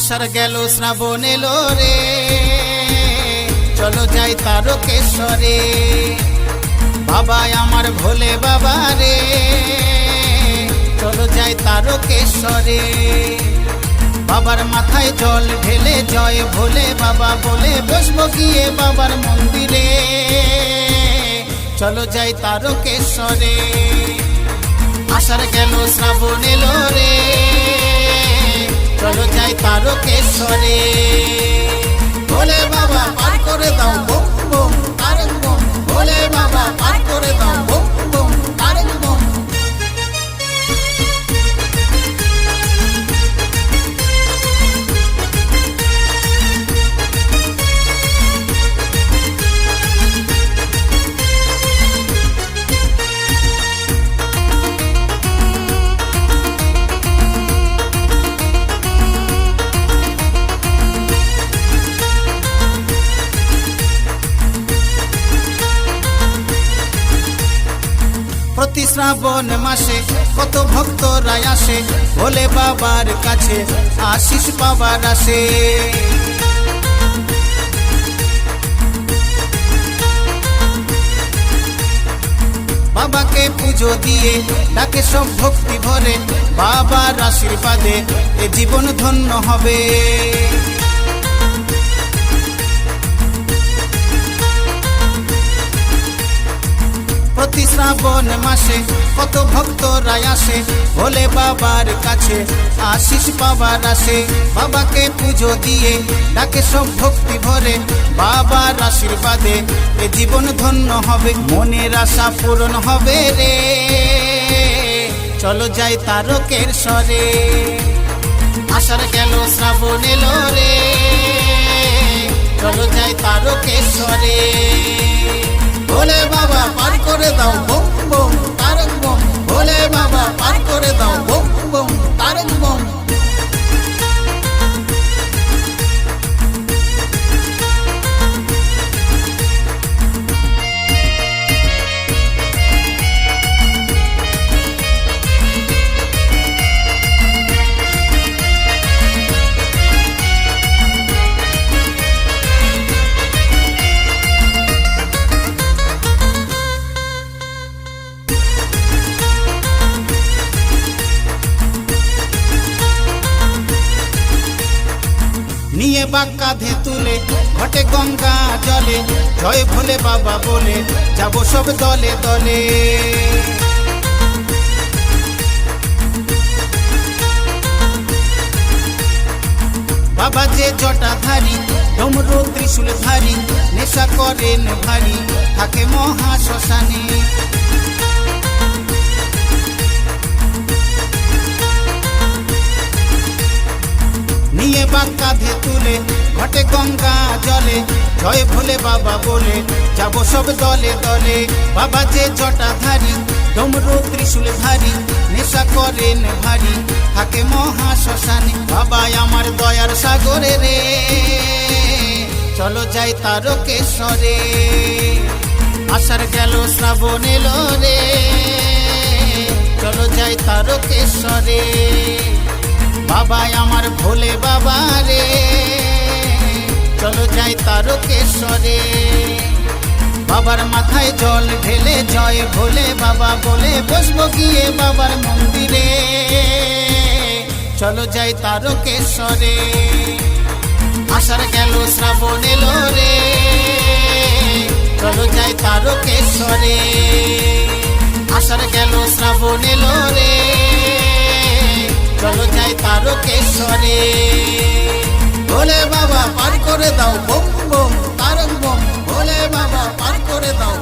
আষাঢ় গেল শ্রাবণ এলো রে, চলো যাই তারকেশ্বরে। বাবা আমার ভোলে বাবা রে, চলো যাই তারকেশ্বরে। বাবার মাথায় জল ঢেলে জয় ভোলে বাবা বলে বসবো গিয়ে বাবার মন্দিরে। চলো যাই তারকেশ্বরে। আষাঢ় গেল শ্রাবণ এলো রে, চলো যাই তারকেশ্বরে। ভোলে বাবা পার করে দাও বম বম তারক বম, ভোলে বাবা পার করে দাও বম বম তারক বম। প্রতি শ্রাবণ মাসে কত ভক্তরা আসে ভোলে বাবার কাছে আশিস পাবার আসে। বাবাকে পুজো দিয়ে ডাকে সব ভক্তি ভরে, বাবার আশীর্বাদে এ জীবন ধন্য হবে। প্রতি শ্রাবণ মাসে কত ভক্তরা আসে ভোলে বাবার কাছে আশিস পাবার আসে। বাবাকে পুজো দিয়ে ডাকে সব ভক্তি ভরে, বাবার আশীর্বাদে এ জীবন ধন্য হবে। মনের আশা পূরণ হবে রে, চলো যাই তারকেশ্বরে। আষাঢ় গেল শ্রাবণ এলো রে, চলো যাই তারকেশ্বরে। ভোলে বাবা পার করে দাও বম বম তারক বম, ভোলে বাবা পার করে দাও বম বম তারক বম। নিয়ে বাগ কাঁধে তুলে ঘটে গঙ্গা জলে, জয় ভোলে বাবা বলে যাব সব দলে দলে। বাবা যে জটাধারী ডমরু ত্রিশূল ধারী, নেশা করেন ভারী থাকে মহা শ্মশানে। নিয়ে বাগ কাঁধে তুলে ঘটে গঙ্গা জলে, জয় ভোলে বাবা বলে যাব সব দলে দলে। বাবা যে জটাধারী ডমরু ত্রিশূল ধারী, নেশা করেন ভারী থাকে মহা শ্মশানে। বাবা আমার দয়ার সাগরে রে, চলো যাই তারকেশ্বরে। আষাঢ় গেল শ্রাবণ এলো রে, চলো যাই তারকেশ্বরে। বাবা আমার ভোলে বাবা রে, চলো যাই তারকেশ্বরে। বাবার মাথায় জল ঢেলে জয় ভোলে বাবা বলে বসবো গিয়ে বাবার মন্দিরে। চলো যাই তারকেশ্বরে। আষাঢ় গেল শ্রাবণ এলো রে, চলো যাই তারকেশ্বরে। আষাঢ় গেল শ্রাবণ এলো রে, চলো যাই তারকেশ্বরে। ভোলে বাবা পার করে দাও বম বম তারক বম, ভোলে বাবা পার করে দাও।